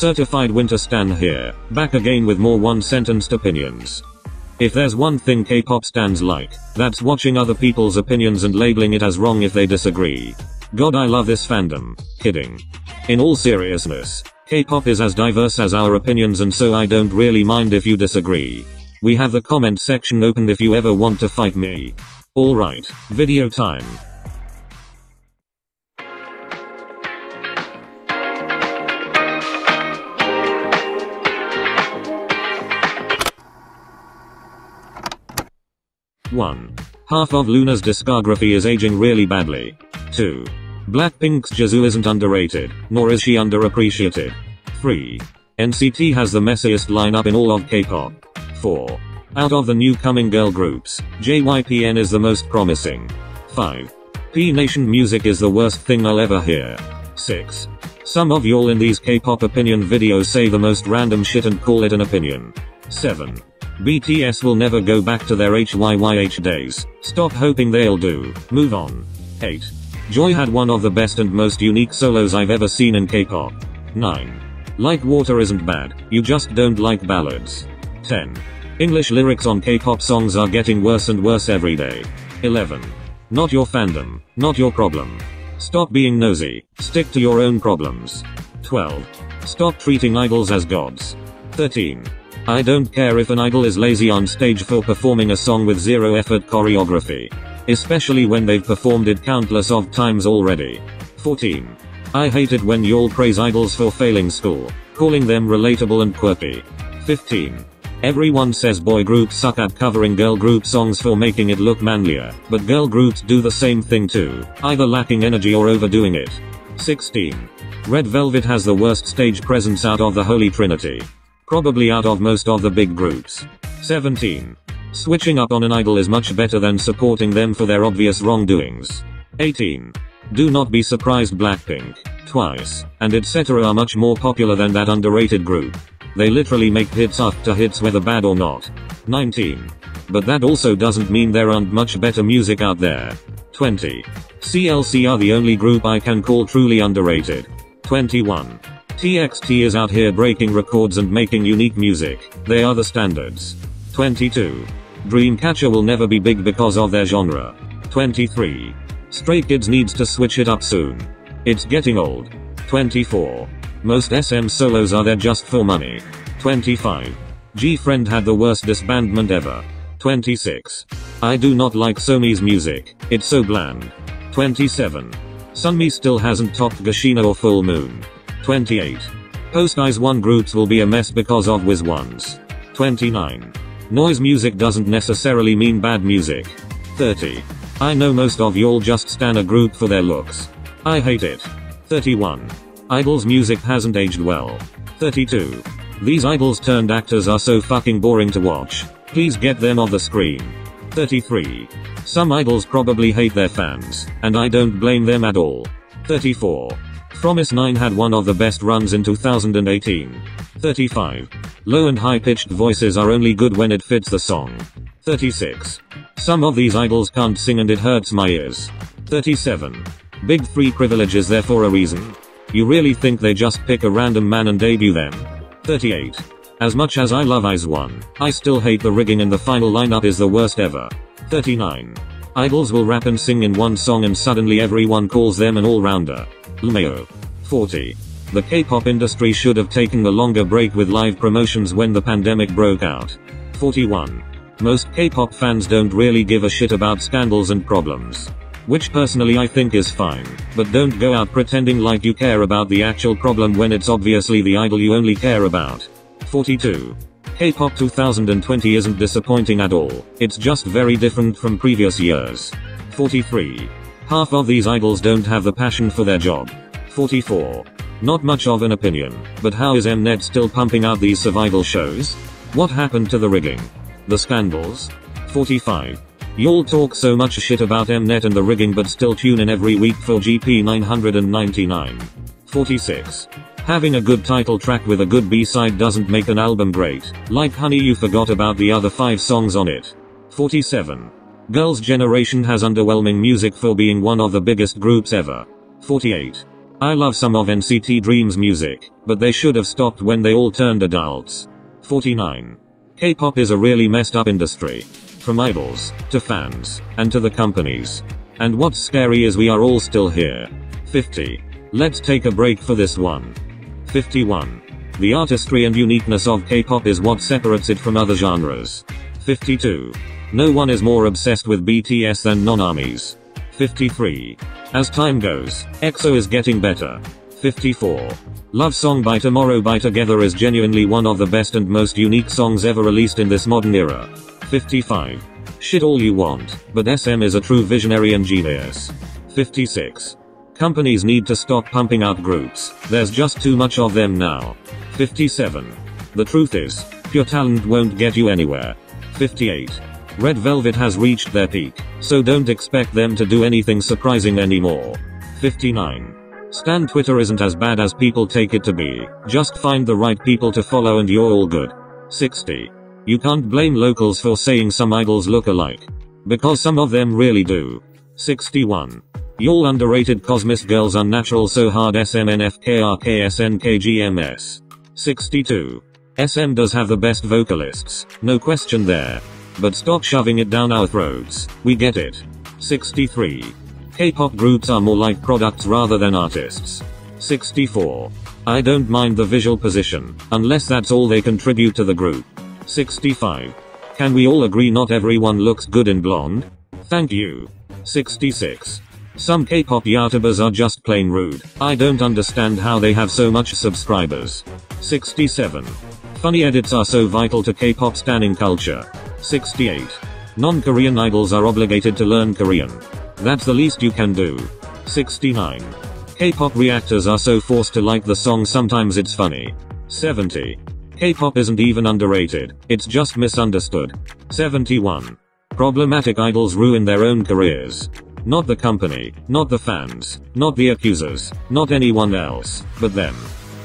Certified winter stan here, back again with more one-sentenced opinions. If there's one thing K-pop stans like, that's watching other people's opinions and labeling it as wrong if they disagree. God, I love this fandom. Kidding. In all seriousness, K-pop is as diverse as our opinions, and so I don't really mind if you disagree. We have the comment section open if you ever want to fight me. Alright, video time. One. Half of Luna's discography is aging really badly. 2. Blackpink's Jisoo isn't underrated, nor is she underappreciated. 3. NCT has the messiest lineup in all of K-pop. 4. Out of the new coming girl groups, JYPN is the most promising. 5. P-Nation music is the worst thing I'll ever hear. 6. Some of y'all in these K-pop opinion videos say the most random shit and call it an opinion. 7. BTS will never go back to their HYYH days. Stop hoping they'll do. Move on. 8. Joy had one of the best and most unique solos I've ever seen in K-pop. 9. Like Water isn't bad, you just don't like ballads. 10. English lyrics on K-pop songs are getting worse and worse every day. 11. Not your fandom, not your problem. Stop being nosy, stick to your own problems. 12. Stop treating idols as gods. 13. I don't care if an idol is lazy on stage for performing a song with zero effort choreography. Especially when they've performed it countless of times already. 14. I hate it when y'all praise idols for failing school, calling them relatable and quirky. 15. Everyone says boy groups suck at covering girl group songs for making it look manlier, but girl groups do the same thing too, either lacking energy or overdoing it. 16. Red Velvet has the worst stage presence out of the Holy Trinity. Probably out of most of the big groups. 17. Switching up on an idol is much better than supporting them for their obvious wrongdoings. 18. Do not be surprised Blackpink, Twice, and etc. are much more popular than that underrated group. They literally make hits after hits whether bad or not. 19. But that also doesn't mean there aren't much better music out there. 20. CLC are the only group I can call truly underrated. 21. TXT is out here breaking records and making unique music. They are the standards. 22. Dreamcatcher will never be big because of their genre. 23. Stray Kids needs to switch it up soon. It's getting old. 24. Most SM solos are there just for money. 25. G-Friend had the worst disbandment ever. 26. I do not like Somi's music, it's so bland. 27. Sunmi still hasn't topped Gashina or Full Moon. 28. Post IZ*ONE groups will be a mess because of WIZ*ONEs. 29. Noise music doesn't necessarily mean bad music. 30. I know most of y'all just stan a group for their looks. I hate it. 31. Idols music hasn't aged well. 32. These idols turned actors are so fucking boring to watch. Please get them off the screen. 33. Some idols probably hate their fans, and I don't blame them at all. 34. Promise 9 had one of the best runs in 2018. 35. Low and high-pitched voices are only good when it fits the song. 36. Some of these idols can't sing and it hurts my ears. 37. Big 3 privilege is there for a reason. You really think they just pick a random man and debut them? 38. As much as I love IZ*ONE, I still hate the rigging and the final lineup is the worst ever. 39. Idols will rap and sing in one song and suddenly everyone calls them an all-rounder. LMAO. 40. The K-pop industry should have taken a longer break with live promotions when the pandemic broke out. 41. Most K-pop fans don't really give a shit about scandals and problems. Which personally I think is fine, but don't go out pretending like you care about the actual problem when it's obviously the idol you only care about. 42. K-pop 2020 isn't disappointing at all, it's just very different from previous years. 43. Half of these idols don't have the passion for their job. 44. Not much of an opinion, but how is Mnet still pumping out these survival shows? What happened to the rigging? The scandals? 45. Y'all talk so much shit about Mnet and the rigging but still tune in every week for GP 999. 46. Having a good title track with a good B-side doesn't make an album great, like Honey you forgot about the other 5 songs on it. 47. Girls' Generation has underwhelming music for being one of the biggest groups ever. 48. I love some of NCT Dream's music, but they should have stopped when they all turned adults. 49. K-pop is a really messed up industry. From idols, to fans, and to the companies. And what's scary is we are all still here. 50. Let's take a break for this one. 51. The artistry and uniqueness of K-pop is what separates it from other genres. 52. No one is more obsessed with BTS than non-armies. 53. As time goes, EXO is getting better. 54. Love Song by Tomorrow by Together is genuinely one of the best and most unique songs ever released in this modern era. 55. Shit all you want, but SM is a true visionary and genius. 56. Companies need to stop pumping out groups, there's just too much of them now. 57. The truth is, pure talent won't get you anywhere. 58. Red Velvet has reached their peak, so don't expect them to do anything surprising anymore. 59. Stan Twitter isn't as bad as people take it to be, just find the right people to follow and you're all good. 60. You can't blame locals for saying some idols look alike. Because some of them really do. 61. Y'all underrated Cosmist girls unnatural so hard SMNFKRKSNKGMS. 62. SM does have the best vocalists, no question there. But stop shoving it down our throats, we get it. 63. K-pop groups are more like products rather than artists. 64. I don't mind the visual position, unless that's all they contribute to the group. 65. Can we all agree not everyone looks good in blonde? Thank you. 66. Some K-pop YouTubers are just plain rude, I don't understand how they have so much subscribers. 67. Funny edits are so vital to K-pop standing culture. 68. Non-Korean idols are obligated to learn Korean. That's the least you can do. 69. K-pop reactors are so forced to like the song sometimes it's funny. 70. K-pop isn't even underrated, it's just misunderstood. 71. Problematic idols ruin their own careers. Not the company, not the fans, not the accusers, not anyone else, but them.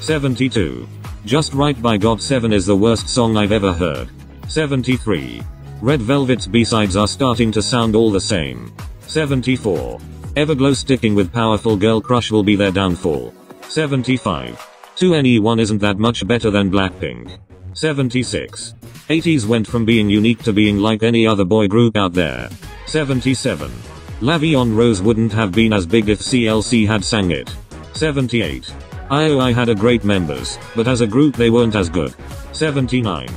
72. Just Right by GOT7 is the worst song I've ever heard. 73. Red Velvet's B-sides are starting to sound all the same. 74. Everglow sticking with powerful girl crush will be their downfall. 75. 2NE1 isn't that much better than Blackpink. 76. 80s went from being unique to being like any other boy group out there. 77. La Vie en Rose wouldn't have been as big if CLC had sang it. 78. IOI had a great members, but as a group they weren't as good. 79.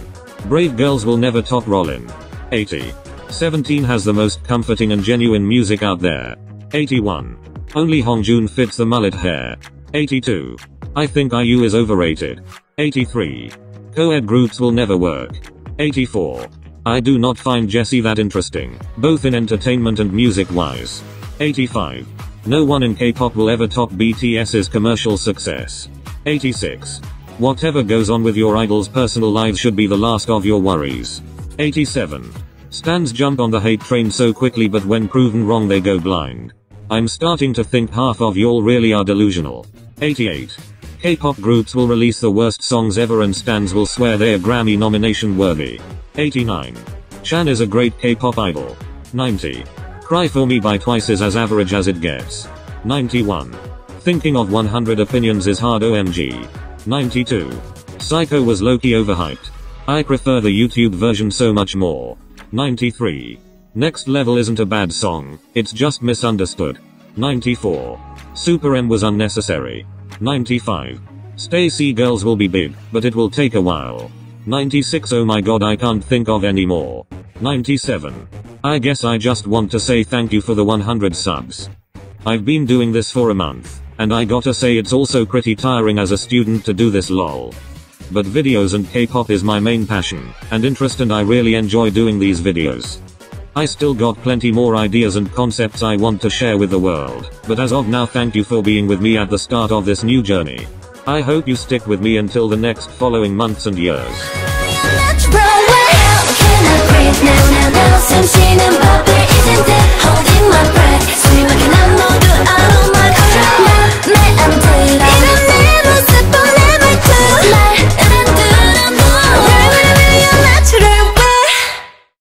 Brave Girls will never top Rollin'. 80. 17 has the most comforting and genuine music out there. 81. Only Hongjoon fits the mullet hair. 82. I think IU is overrated. 83. Co-ed groups will never work. 84. I do not find Jessie that interesting, both in entertainment and music wise. 85. No one in K-pop will ever top BTS's commercial success. 86. Whatever goes on with your idols' personal lives should be the last of your worries. 87. Stans jump on the hate train so quickly but when proven wrong they go blind. I'm starting to think half of y'all really are delusional. 88. K-pop groups will release the worst songs ever and stans will swear they're Grammy nomination worthy. 89. Chan is a great K-pop idol. 90. Cry For Me by Twice is as average as it gets. 91. Thinking of 100 opinions is hard OMG. 92. Psycho was low-key overhyped. I prefer the YouTube version so much more. 93. Next Level isn't a bad song, it's just misunderstood. 94. Super M was unnecessary. 95. stayc girls will be big, but it will take a while. 96. Oh my god, I can't think of any more. 97. I guess I just want to say thank you for the 100 subs. I've been doing this for a month, and I gotta say it's also pretty tiring as a student to do this lol. But videos and K-pop is my main passion and interest and I really enjoy doing these videos. I still got plenty more ideas and concepts I want to share with the world, but as of now thank you for being with me at the start of this new journey. I hope you stick with me until the next following months and years.